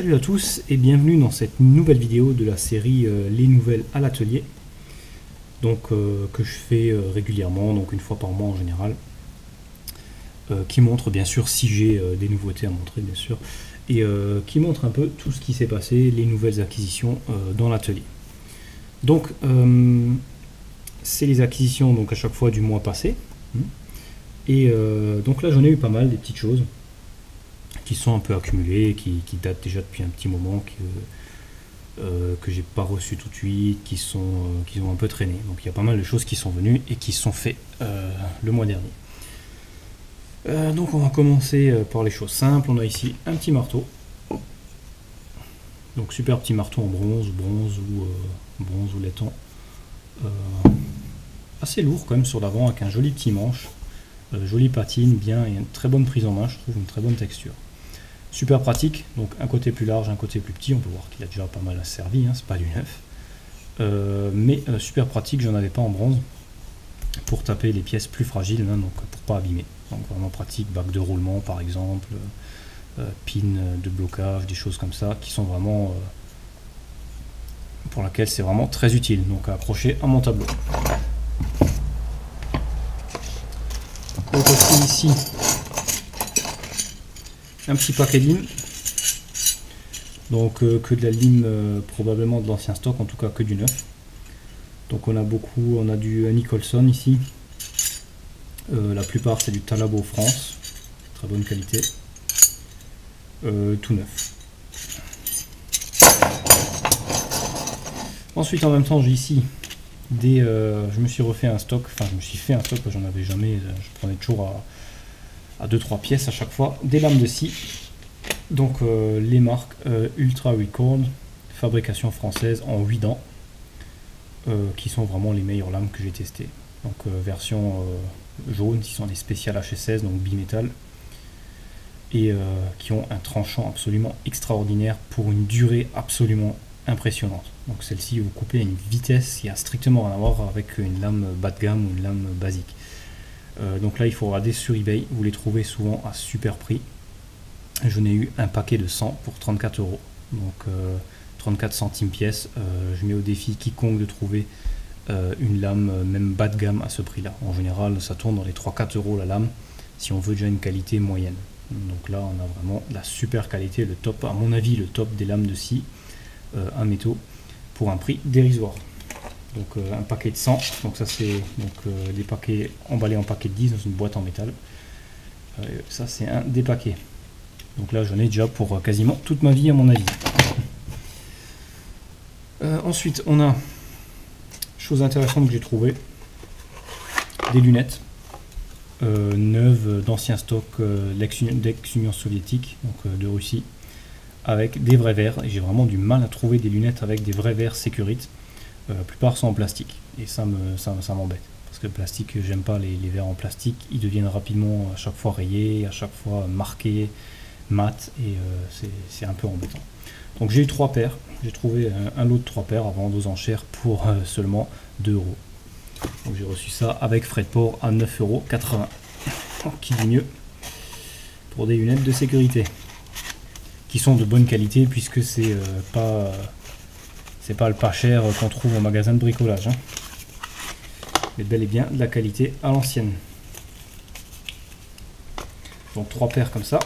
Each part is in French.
Salut à tous et bienvenue dans cette nouvelle vidéo de la série Les nouvelles à l'atelier, donc que je fais régulièrement, donc une fois par mois en général, qui montre bien sûr si j'ai des nouveautés à montrer bien sûr, et qui montre un peu tout ce qui s'est passé, les nouvelles acquisitions dans l'atelier. Donc c'est les acquisitions donc à chaque fois du mois passé, et donc là j'en ai eu pas mal, des petites choses qui sont un peu accumulés, qui datent déjà depuis un petit moment, que j'ai pas reçu tout de suite, qui ont un peu traîné. Donc il y a pas mal de choses qui sont venues et qui sont faites le mois dernier. Donc on va commencer par les choses simples. On a ici un petit marteau. Donc super petit marteau en bronze ou laiton. Assez lourd quand même sur l'avant, avec un joli petit manche. Jolie patine, bien, et une très bonne prise en main, je trouve, une très bonne texture. Super pratique, donc un côté plus large, un côté plus petit, on peut voir qu'il a déjà pas mal servi, hein, c'est pas du neuf. Mais super pratique, j'en avais pas en bronze, pour taper les pièces plus fragiles, hein, donc pour pas abîmer. Donc vraiment pratique, bac de roulement par exemple, pin de blocage, des choses comme ça, qui sont vraiment, pour laquelle c'est vraiment très utile, donc à accrocher à mon tableau. Donc aussi ici, un petit paquet de limes, donc que de la lime probablement de l'ancien stock, en tout cas que du neuf. Donc on a du Nicholson ici, la plupart c'est du Talabot France, très bonne qualité, tout neuf. Ensuite en même temps j'ai ici des, je me suis refait un stock, enfin je me suis fait un stock, j'en avais jamais, je prenais toujours à 2-3 pièces à chaque fois, des lames de scie, donc les marques Ultra Record, fabrication française en 8 dents, qui sont vraiment les meilleures lames que j'ai testées. Donc version jaune, qui sont des spéciales HS16, donc bimétal, et qui ont un tranchant absolument extraordinaire pour une durée absolument impressionnante. Donc celle-ci, vous coupez à une vitesse qui a strictement rien à voir avec une lame bas de gamme ou une lame basique. Donc là il faut regarder sur eBay, vous les trouvez souvent à super prix. J'en ai eu un paquet de 100 pour 34 €, donc 34 centimes pièce. Je mets au défi quiconque de trouver une lame même bas de gamme à ce prix là. En général ça tourne dans les 3-4 € la lame si on veut déjà une qualité moyenne. Donc là on a vraiment la super qualité, le top, à mon avis le top des lames de scie à métaux pour un prix dérisoire. Donc un paquet de 100, donc ça c'est des paquets emballés en paquet de 10 dans une boîte en métal. Ça c'est un des paquets. Donc là j'en ai déjà pour quasiment toute ma vie à mon avis. Ensuite on a, chose intéressante que j'ai trouvé, des lunettes neuves d'ancien stock d'ex-Union soviétique, donc de Russie, avec des vrais verres. Et j'ai vraiment du mal à trouver des lunettes avec des vrais verres Securite. La plupart sont en plastique et ça m'embête, parce que le plastique, j'aime pas les verres en plastique, ils deviennent rapidement à chaque fois rayés, à chaque fois marqués, mat, et c'est un peu embêtant. Donc j'ai eu 3 paires, j'ai trouvé un lot de 3 paires à vendre aux enchères pour seulement 2 €. Donc j'ai reçu ça avec frais de port à 9,80 €, qui dit mieux, pour des lunettes de sécurité qui sont de bonne qualité, puisque c'est pas le pas cher qu'on trouve en magasin de bricolage, hein. Mais bel et bien de la qualité à l'ancienne. Donc 3 paires comme ça.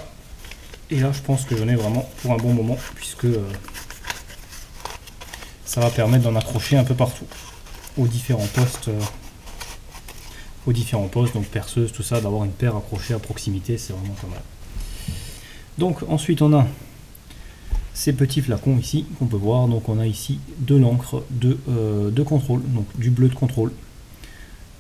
Et là je pense que j'en ai vraiment pour un bon moment, puisque ça va permettre d'en accrocher un peu partout, aux différents postes, donc perceuse, tout ça, d'avoir une paire accrochée à proximité, c'est vraiment pas mal. Donc ensuite on a ces petits flacons ici qu'on peut voir. Donc on a ici de l'encre de contrôle, donc du bleu de contrôle,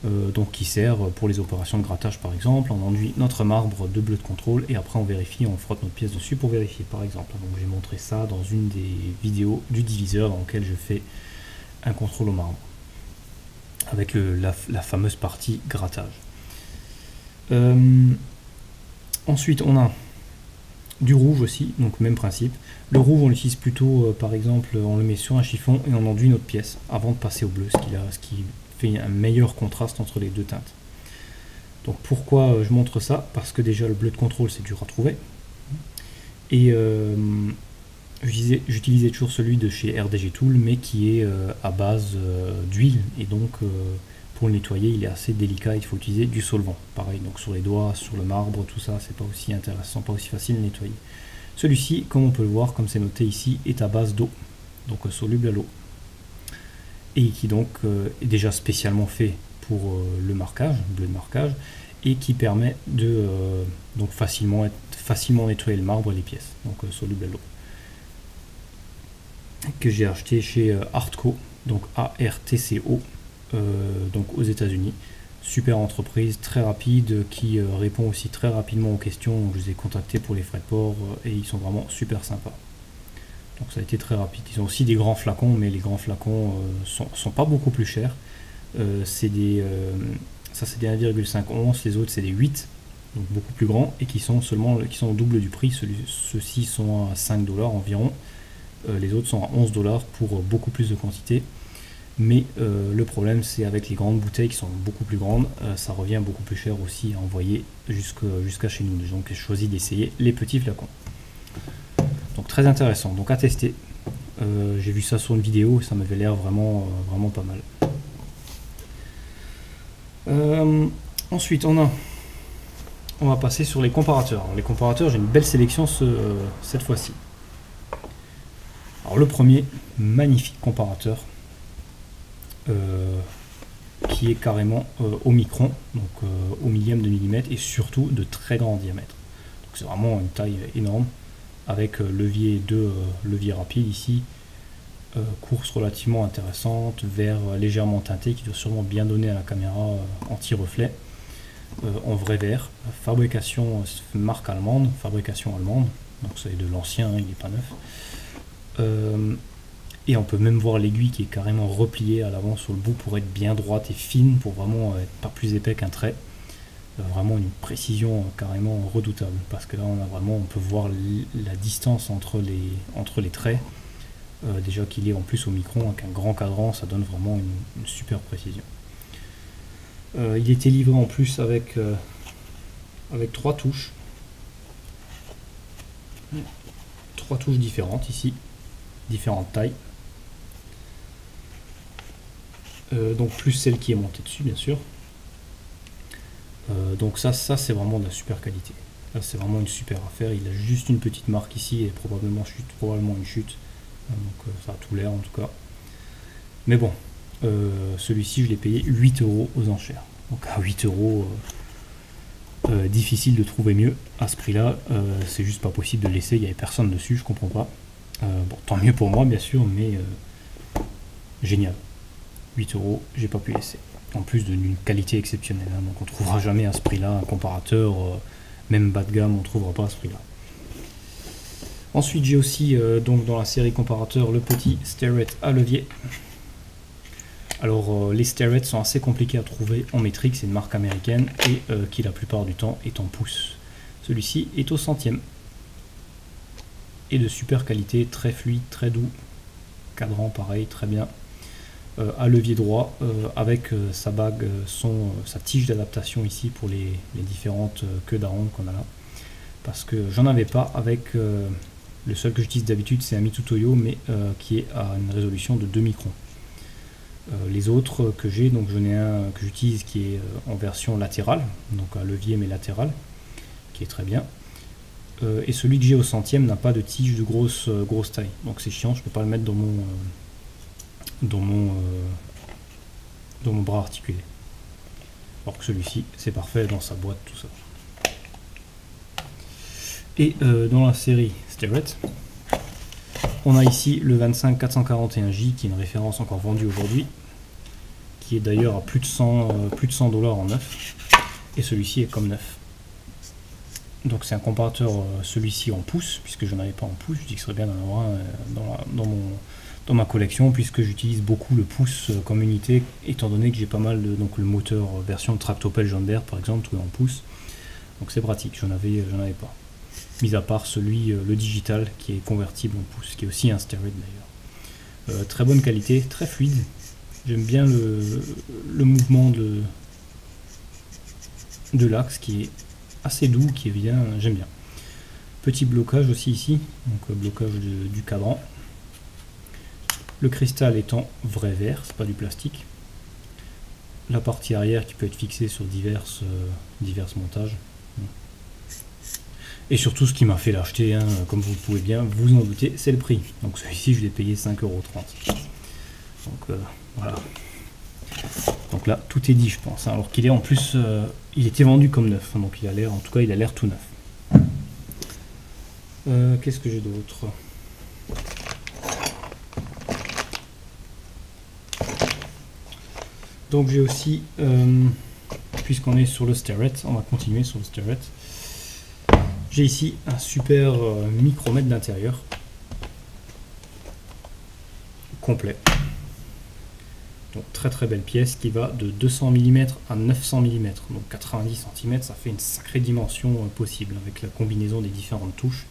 donc qui sert pour les opérations de grattage par exemple. On enduit notre marbre de bleu de contrôle et après on vérifie, on frotte notre pièce dessus pour vérifier par exemple. Donc j'ai montré ça dans une des vidéos du diviseur dans lequel je fais un contrôle au marbre avec la fameuse partie grattage. Ensuite on a du rouge aussi, donc même principe. Le rouge on l'utilise plutôt par exemple, on le met sur un chiffon et on enduit notre pièce avant de passer au bleu, ce qui fait un meilleur contraste entre les deux teintes. Donc pourquoi je montre ça? Parce que déjà le bleu de contrôle c'est dur à trouver, et J'utilisais toujours celui de chez RDG Tool, mais qui est à base d'huile, et donc pour le nettoyer il est assez délicat, il faut utiliser du solvant. Pareil, donc sur les doigts, sur le marbre, tout ça, c'est pas aussi intéressant, pas aussi facile à nettoyer. Celui-ci, comme on peut le voir, comme c'est noté ici, est à base d'eau, donc soluble à l'eau, et qui donc est déjà spécialement fait pour le marquage, bleu de marquage, et qui permet de donc facilement nettoyer le marbre et les pièces, donc soluble à l'eau, que j'ai acheté chez Artco, donc ARTCO, donc aux États-Unis. Super entreprise, très rapide, qui répond aussi très rapidement aux questions. Je les ai contactés pour les frais de port et ils sont vraiment super sympas. Donc ça a été très rapide. Ils ont aussi des grands flacons, mais les grands flacons sont pas beaucoup plus chers. C'est des ça c'est des 1,5 onces, les autres c'est des 8, donc beaucoup plus grands, et qui sont au double du prix. Ceux-ci sont à 5 $ environ. Les autres sont à 11 $ pour beaucoup plus de quantité. Mais le problème, c'est avec les grandes bouteilles qui sont beaucoup plus grandes, ça revient beaucoup plus cher aussi à envoyer jusqu'à chez nous. Donc j'ai choisi d'essayer les petits flacons. Donc très intéressant, donc à tester. J'ai vu ça sur une vidéo et ça m'avait l'air vraiment pas mal. Ensuite, on va passer sur les comparateurs. Alors, les comparateurs, j'ai une belle sélection cette fois-ci. Alors le premier, magnifique comparateur. Qui est carrément au micron, donc au millième de millimètre, et surtout de très grand diamètre. Donc c'est vraiment une taille énorme, avec levier rapide ici, course relativement intéressante, vert légèrement teinté qui doit sûrement bien donner à la caméra anti-reflet, en vrai vert, fabrication marque allemande, donc c'est de l'ancien, hein, il n'est pas neuf. Et on peut même voir l'aiguille qui est carrément repliée à l'avant sur le bout pour être bien droite et fine, pour vraiment être pas plus épais qu'un trait. Vraiment une précision carrément redoutable, parce que là on peut voir la distance entre les traits. Déjà qu'il est en plus au micron avec un grand cadran, ça donne vraiment une super précision. Il était livré en plus avec 3 touches. 3 touches différentes ici, différentes tailles. Donc plus celle qui est montée dessus bien sûr. Donc ça c'est vraiment de la super qualité. Là c'est vraiment une super affaire. Il a juste une petite marque ici et probablement une chute. Donc ça a tout l'air en tout cas. Mais bon, celui-ci je l'ai payé 8 € aux enchères. Donc à 8 €, difficile de trouver mieux à ce prix-là. C'est juste pas possible de laisser. Il n'y avait personne dessus, je comprends pas. Bon, tant mieux pour moi bien sûr, mais génial. 8 €, j'ai pas pu laisser. En plus d'une qualité exceptionnelle, hein, donc on trouvera jamais à ce prix-là un comparateur, même bas de gamme, on trouvera pas à ce prix-là. Ensuite, j'ai aussi donc dans la série comparateur le petit Starrett à levier. Alors les Starrett sont assez compliqués à trouver en métrique, c'est une marque américaine et qui la plupart du temps est en pouces. Celui-ci est au centième. Et de super qualité, très fluide, très doux. Cadran pareil, très bien. À levier droit avec sa bague, sa tige d'adaptation ici pour les différentes queues d'aronde qu'on a là, parce que j'en avais pas avec le seul que j'utilise d'habitude, c'est un Mitutoyo, mais qui est à une résolution de 2 microns. Les autres que j'ai, donc j'en ai un que j'utilise qui est en version latérale, donc à levier mais latéral, qui est très bien. Et celui que j'ai au centième n'a pas de tige de grosse taille, donc c'est chiant, je peux pas le mettre dans mon bras articulé. Alors que celui-ci, c'est parfait dans sa boîte, tout ça. Et dans la série Starrett, on a ici le 25-441J, qui est une référence encore vendue aujourd'hui, qui est d'ailleurs à plus de 100 $ en neuf, et celui-ci est comme neuf. Donc c'est un comparateur, celui-ci en pouces, puisque je n'en avais pas en pouces, je dis que ce serait bien d'en avoir un dans ma collection, puisque j'utilise beaucoup le pouce comme unité, étant donné que j'ai pas mal de, donc le moteur version Tractopelle John Deere par exemple, tout est en pouce, donc c'est pratique, j'en avais pas, mis à part celui, le digital, qui est convertible en pouce, qui est aussi un Starrett d'ailleurs. Très bonne qualité, très fluide, j'aime bien le mouvement de l'axe qui est assez doux, qui est bien, j'aime bien. Petit blocage aussi ici, donc blocage du cadran. Le cristal étant vrai vert, c'est pas du plastique. La partie arrière qui peut être fixée sur divers montages. Et surtout ce qui m'a fait l'acheter, hein, comme vous pouvez bien vous en douter, c'est le prix. Donc celui-ci je l'ai payé 5,30 €. Donc voilà. Donc là tout est dit je pense. Hein, alors qu'il est en plus, il était vendu comme neuf. Hein, donc il a l'air, en tout cas il a l'air tout neuf. Qu'est-ce que j'ai d'autre? Donc j'ai aussi, puisqu'on est sur le Starrett, on va continuer sur le Starrett. J'ai ici un super micromètre d'intérieur complet. Donc très très belle pièce qui va de 200 mm à 900 mm. Donc 90 cm, ça fait une sacrée dimension possible avec la combinaison des différentes touches.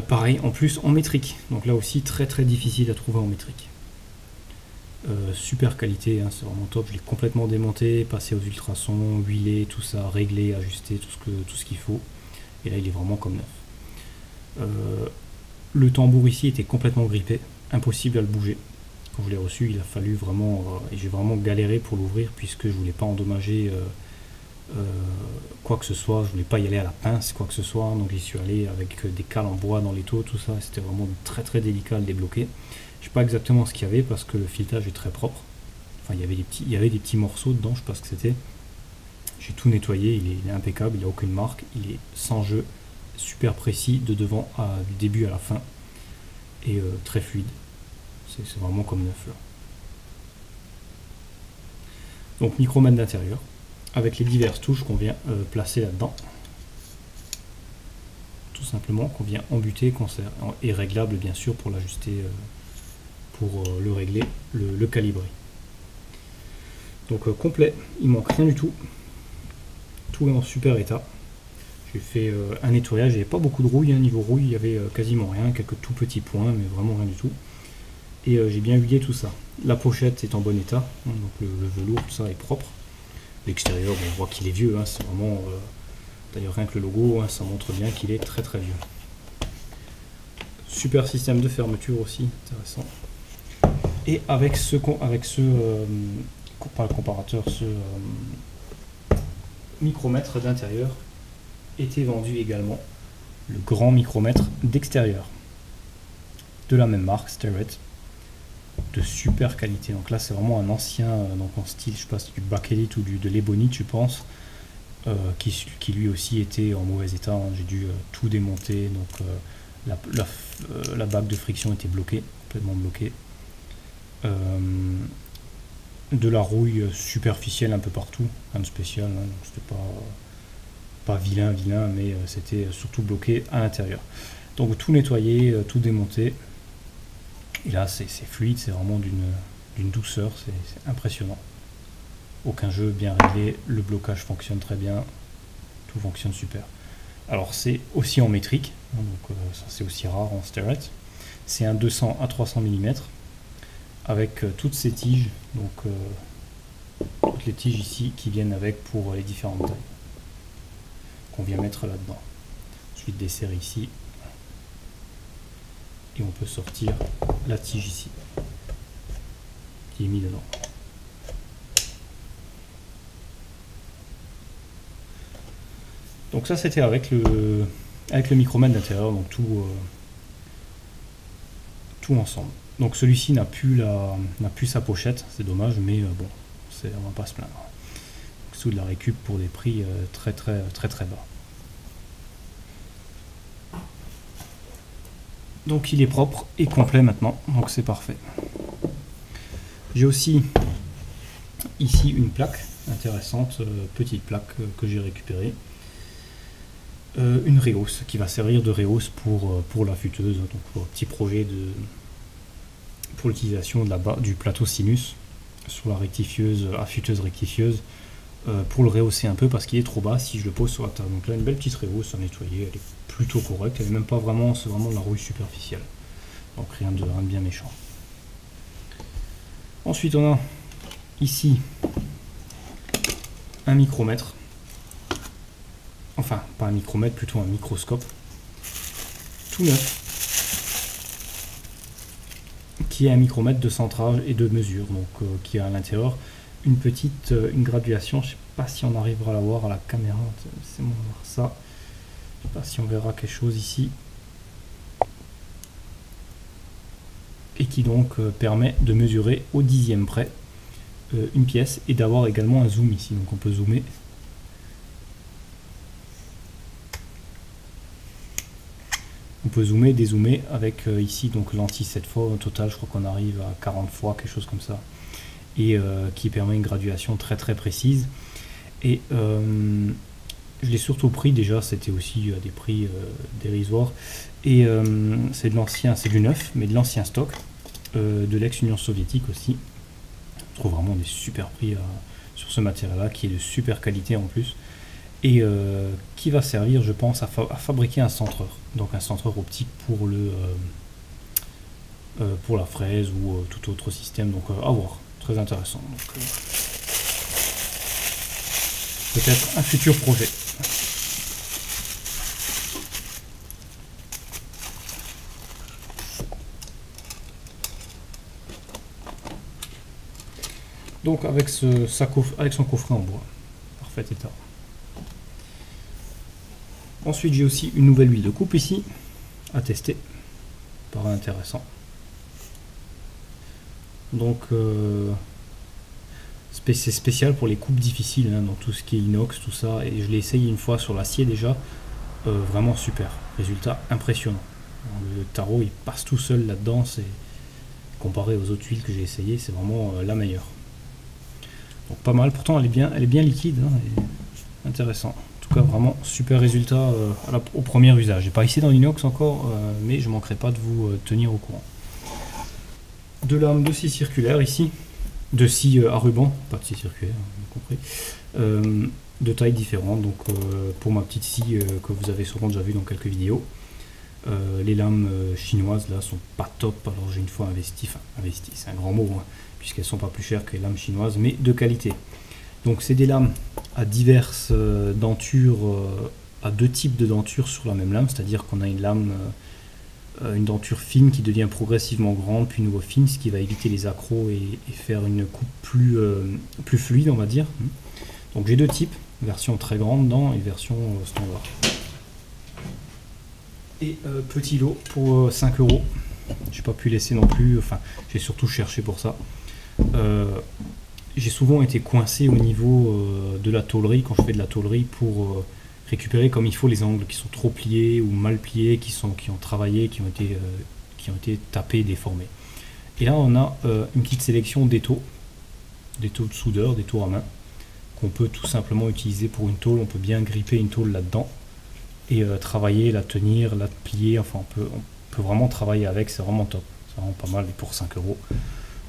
Pareil, en plus en métrique. Donc là aussi très très difficile à trouver en métrique. Super qualité, hein, c'est vraiment top. Je l'ai complètement démonté, passé aux ultrasons, huilé, tout ça, réglé, ajusté, tout ce qu'il faut. Et là il est vraiment comme neuf. Le tambour ici était complètement grippé, impossible à le bouger. Quand je l'ai reçu, il a fallu vraiment, et j'ai vraiment galéré pour l'ouvrir puisque je voulais pas endommager quoi que ce soit, je voulais pas y aller à la pince, quoi que ce soit. Donc j'y suis allé avec des cales en bois dans les taux, tout ça. C'était vraiment très très délicat à le débloquer. Je sais pas exactement ce qu'il y avait parce que le filetage est très propre. Enfin, il y avait des petits morceaux dedans, je sais pas ce que c'était. J'ai tout nettoyé, il est impeccable, il n'y a aucune marque, il est sans jeu, super précis de devant du début à la fin et très fluide. C'est vraiment comme neuf là. Donc micromètre d'intérieur avec les diverses touches qu'on vient placer là-dedans. Tout simplement qu'on vient embuter et réglable bien sûr pour l'ajuster, pour le régler, le calibrer. Donc complet, il manque rien du tout. Tout est en super état. J'ai fait un nettoyage, il n'y avait pas beaucoup de rouille, hein. Niveau rouille il y avait quasiment rien, quelques tout petits points, mais vraiment rien du tout. Et j'ai bien huilé tout ça. La pochette est en bon état, hein, donc le velours, tout ça est propre. L'extérieur, bon, on voit qu'il est vieux, hein, c'est vraiment... d'ailleurs rien que le logo, hein, ça montre bien qu'il est très très vieux. Super système de fermeture aussi, intéressant. Et avec pas le comparateur, ce micromètre d'intérieur était vendu également le grand micromètre d'extérieur de la même marque, Starrett, de super qualité. Donc là c'est vraiment un ancien, donc en style, je sais pas si du bakélite ou de l'ébonite je pense, qui lui aussi était en mauvais état, hein. J'ai dû tout démonter, donc la bague de friction était bloquée, complètement bloquée. De la rouille superficielle un peu partout, rien de spécial, hein, donc c'était pas vilain, mais c'était surtout bloqué à l'intérieur. Donc tout nettoyer, tout démonter, et là c'est fluide, c'est vraiment d'une douceur, c'est impressionnant. Aucun jeu, bien réglé, le blocage fonctionne très bien, tout fonctionne super. Alors c'est aussi en métrique, hein, donc ça c'est aussi rare en Starrett. C'est un 200 à 300 mm avec toutes ces tiges, donc toutes les tiges ici qui viennent avec pour les différentes tailles qu'on vient mettre là-dedans. Ensuite desserrer ici et on peut sortir la tige ici qui est mise dedans. Donc ça c'était avec le micromètre d'intérieur, donc tout ensemble. Donc celui-ci n'a plus sa pochette, c'est dommage, mais bon, on va pas se plaindre. Sous de la récup pour des prix très bas. Donc il est propre et complet maintenant, donc c'est parfait. J'ai aussi ici une plaque intéressante, petite plaque que j'ai récupérée. Une Reos qui va servir de Reos pour la futeuse, donc pour un petit projet pour l'utilisation du plateau sinus sur la rectifieuse, affûteuse rectifieuse, pour le rehausser un peu parce qu'il est trop bas si je le pose sur la table. Donc là une belle petite Reos à nettoyer, elle est plutôt correcte, elle n'est même pas vraiment, c'est vraiment de la rouille superficielle, donc rien de bien méchant. Ensuite on a ici un micromètre enfin pas un micromètre, plutôt un microscope, tout neuf, qui est un micromètre de centrage et de mesure, donc qui a à l'intérieur une petite une graduation. Je sais pas si on arrivera à la voir à la caméra, c'est bon, on va voir ça. Je sais pas si on verra quelque chose ici. Et qui donc permet de mesurer au dixième près une pièce et d'avoir également un zoom ici. Donc on peut zoomer. On peut zoomer, dézoomer avec ici donc lentille 7 fois. Au total, je crois qu'on arrive à 40 fois, quelque chose comme ça. Et qui permet une graduation très très précise. Et je l'ai surtout pris déjà, c'était aussi à des prix dérisoires. Et c'est de l'ancien, c'est du neuf, mais de l'ancien stock, de l'ex-Union soviétique aussi. On trouve vraiment des super prix sur ce matériel-là, qui est de super qualité en plus. Et qui va servir, je pense, à fabriquer un centreur. Donc un centreur optique pour pour la fraise ou tout autre système. Donc à voir, très intéressant. Peut-être un futur projet. Donc avec son coffret en bois, parfait état. Ensuite j'ai aussi une nouvelle huile de coupe ici, à tester, paraît intéressant. Donc c'est spécial pour les coupes difficiles, hein, donc tout ce qui est inox, tout ça, et je l'ai essayé une fois sur l'acier déjà, vraiment super, résultat impressionnant. Le tarot il passe tout seul là-dedans, c'est comparé aux autres huiles que j'ai essayé, c'est vraiment la meilleure. Donc pas mal, pourtant elle est bien liquide, hein, et intéressant. En tout cas vraiment super résultat au premier usage. J'ai pas essayé dans l'inox encore, mais je manquerai pas de vous tenir au courant. Deux lames de scie circulaire ici, de scie à ruban, pas de scie circulaire, vous avez compris, de tailles différentes. Donc pour ma petite scie que vous avez sûrement déjà vu dans quelques vidéos. Les lames chinoises là sont pas top, alors j'ai une fois investi, c'est un grand mot, hein, puisqu'elles sont pas plus chères que les lames chinoises, mais de qualité. Donc c'est des lames à diverses dentures, à deux types de dentures sur la même lame, c'est-à-dire qu'on a une lame, une denture fine qui devient progressivement grande, puis nouveau fine, ce qui va éviter les accros et faire une coupe plus fluide, on va dire. Donc j'ai deux types, version très grande dent et version standard. Et petit lot pour 5 €. J'ai pas pu laisser non plus, enfin j'ai surtout cherché pour ça. J'ai souvent été coincé au niveau de la tôlerie quand je fais de la tôlerie pour récupérer comme il faut les angles qui sont trop pliés ou mal pliés, qui ont travaillé, qui ont été tapés, déformés. Et là on a une petite sélection d'étaux de soudeur, d'étaux à main qu'on peut tout simplement utiliser pour une tôle. On peut bien gripper une tôle là-dedans et travailler, la tenir, la plier, enfin on peut vraiment travailler avec, c'est vraiment top, c'est vraiment pas mal, et pour 5 €.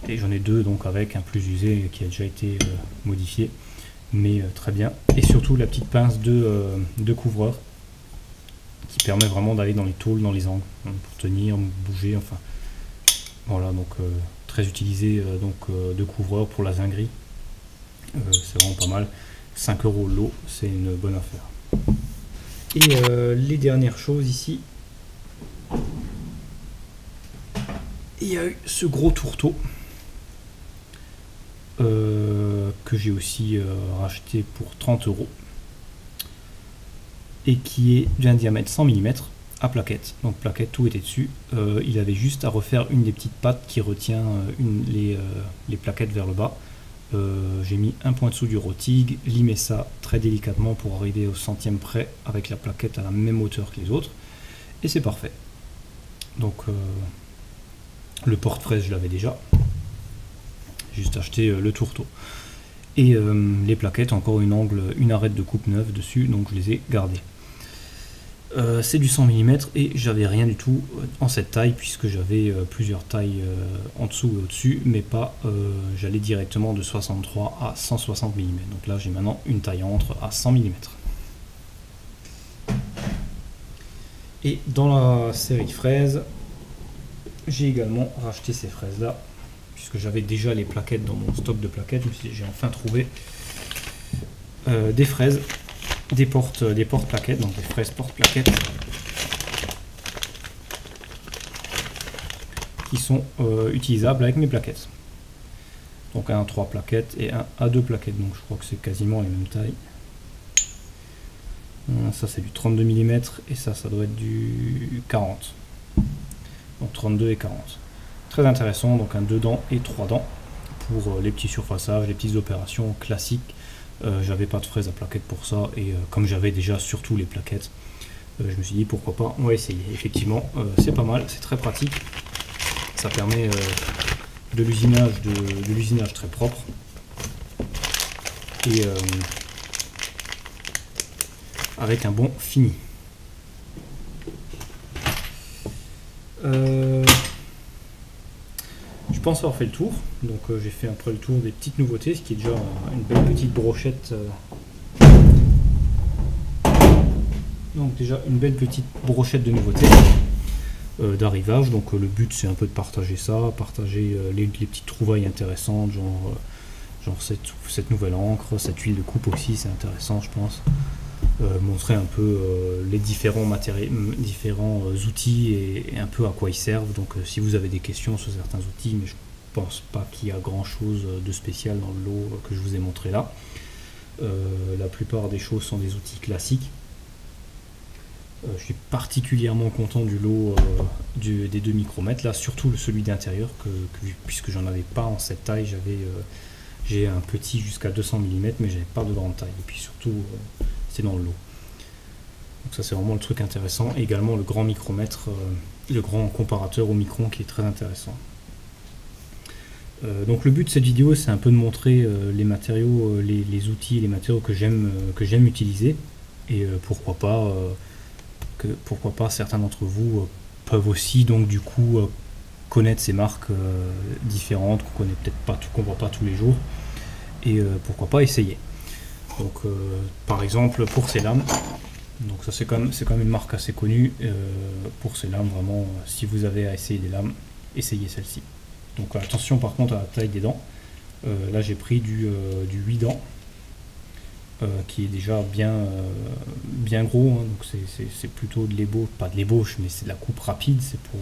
Et j'en ai deux donc avec un plus usé qui a déjà été modifié, mais très bien. Et surtout la petite pince de couvreur qui permet vraiment d'aller dans les tôles, dans les angles, hein, pour tenir, bouger, enfin voilà, donc très utilisé de couvreur pour la zinguerie. C'est vraiment pas mal, 5 € le lot, c'est une bonne affaire. Et les dernières choses ici, il y a eu ce gros tourteau que j'ai aussi racheté pour 30 € et qui est d'un diamètre 100 mm à plaquette. Donc plaquette, tout était dessus. Il avait juste à refaire une des petites pattes qui retient les plaquettes vers le bas. J'ai mis un point de soudure au TIG, limé ça très délicatement pour arriver au centième près avec la plaquette à la même hauteur que les autres, et c'est parfait. Donc le porte-fraise je l'avais déjà, juste acheté le tourteau, et les plaquettes, encore une arête de coupe neuve dessus, donc je les ai gardées. C'est du 100 mm et j'avais rien du tout en cette taille, puisque j'avais plusieurs tailles en dessous et au-dessus, mais pas, j'allais directement de 63 à 160 mm. Donc là j'ai maintenant une taille entre à 100 mm. Et dans la série fraises, j'ai également racheté ces fraises là, puisque j'avais déjà les plaquettes dans mon stock de plaquettes. J'ai enfin trouvé des fraises des portes plaquettes, donc des fraises porte plaquettes qui sont utilisables avec mes plaquettes. Donc un à 3 plaquettes et un à 2 plaquettes, donc je crois que c'est quasiment les mêmes tailles. Ça c'est du 32 mm et ça doit être du 40. Donc 32 et 40. Très intéressant, donc un 2 dents et 3 dents pour les petits surfaçages, les petites opérations classiques. J'avais pas de fraises à plaquettes pour ça et comme j'avais déjà surtout les plaquettes, je me suis dit pourquoi pas, on va essayer. Effectivement, c'est pas mal, c'est très pratique. Ça permet de l'usinage très propre et avec un bon fini. Je pense avoir fait le tour, donc j'ai fait un peu le tour des petites nouveautés, ce qui est déjà une belle petite brochette. Donc déjà une belle petite brochette de nouveautés d'arrivage. Donc le but c'est un peu de partager ça, partager les petites trouvailles intéressantes, genre cette nouvelle encre, cette huile de coupe aussi, c'est intéressant je pense. Montrer un peu les différents outils et un peu à quoi ils servent. Donc si vous avez des questions sur certains outils, mais je pense pas qu'il y a grand chose de spécial dans le lot que je vous ai montré là. La plupart des choses sont des outils classiques. Je suis particulièrement content du lot des 2 micromètres, là surtout celui d'intérieur puisque j'en avais pas en cette taille, j'ai un petit jusqu'à 200 mm mais j'avais pas de grande taille et puis surtout c'est dans le lot. Donc ça c'est vraiment le truc intéressant. Et également le grand micromètre, le grand comparateur au micron qui est très intéressant. Donc le but de cette vidéo c'est un peu de montrer les matériaux, les outils et les matériaux que j'aime utiliser et pourquoi pas certains d'entre vous peuvent aussi donc du coup connaître ces marques différentes qu'on connaît peut-être pas, qu'on voit pas tous les jours et pourquoi pas essayer. Donc par exemple pour ces lames, donc ça c'est quand même une marque assez connue. Pour ces lames vraiment, si vous avez à essayer des lames, essayez celle-ci. Donc attention par contre à la taille des dents. Là j'ai pris du 8 dents qui est déjà bien gros, hein. Donc c'est plutôt de l'ébauche, pas de l'ébauche mais c'est de la coupe rapide, c'est pour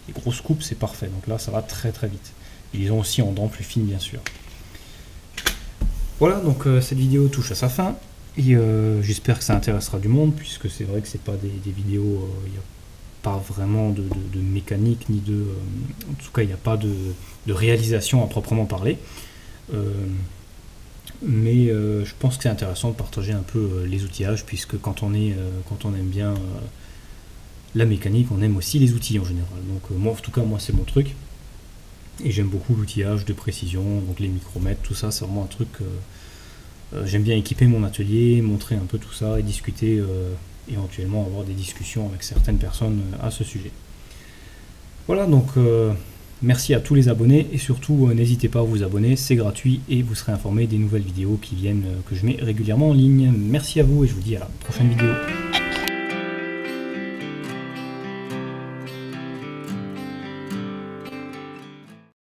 les grosses coupes, c'est parfait. Donc là ça va très très vite. Ils ont aussi en dents plus fines bien sûr. Voilà, donc cette vidéo touche à sa fin et j'espère que ça intéressera du monde puisque c'est vrai que c'est pas des vidéos, il n'y a pas vraiment de mécanique ni de, en tout cas il n'y a pas de réalisation à proprement parler, mais je pense que c'est intéressant de partager un peu les outillages puisque quand on aime bien la mécanique, on aime aussi les outils en général. Donc moi en tout cas moi c'est mon truc. Et j'aime beaucoup l'outillage de précision, donc les micromètres, tout ça, c'est vraiment un truc. J'aime bien équiper mon atelier, montrer un peu tout ça et discuter, éventuellement avoir des discussions avec certaines personnes à ce sujet. Voilà, donc merci à tous les abonnés et surtout n'hésitez pas à vous abonner, c'est gratuit et vous serez informé des nouvelles vidéos qui viennent, que je mets régulièrement en ligne. Merci à vous et je vous dis à la prochaine vidéo.